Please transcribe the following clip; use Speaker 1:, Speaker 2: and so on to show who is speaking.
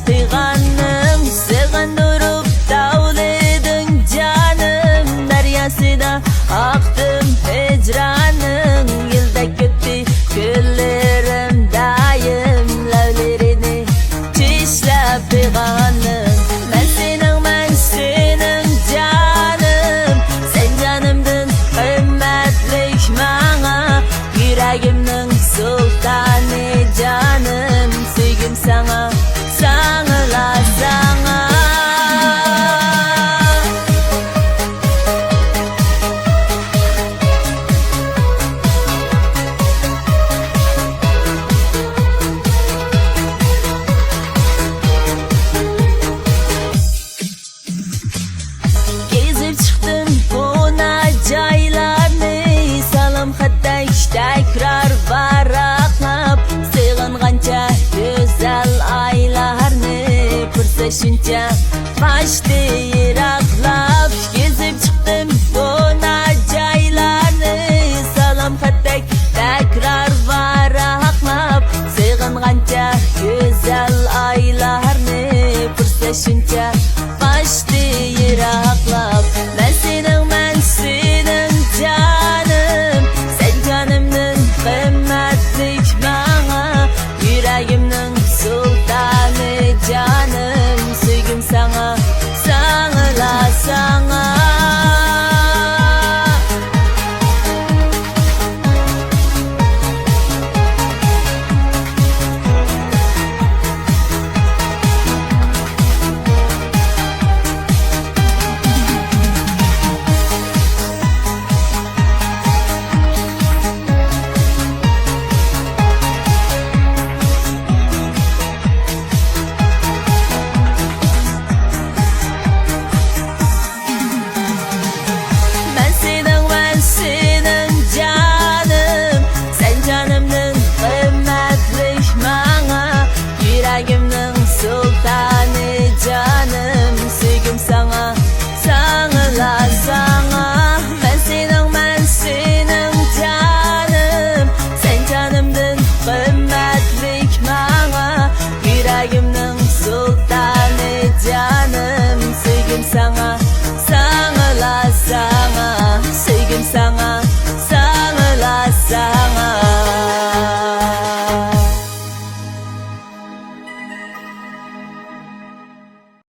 Speaker 1: peyğanım, sığındırıp davledin canım. Deryasida aktım hicranın, yılda gitti güllerim dayım. Lavlerini çişle peyğanım, ben senin canım. Sen canımdın kıymetlik bana, yüreğimnin sultanı canım. Sevgim sana, sana sana. Gezip çıktım buna caylarını, salım hatta tekrar varaqlap. Sığınğanca güzel aylarını, pırsa şunca başta yıraqlap. Gezip çıktım buna caylarını, salım hatta tekrar varaqlap. Sığınğanca güzel aylarını, pırsa şunca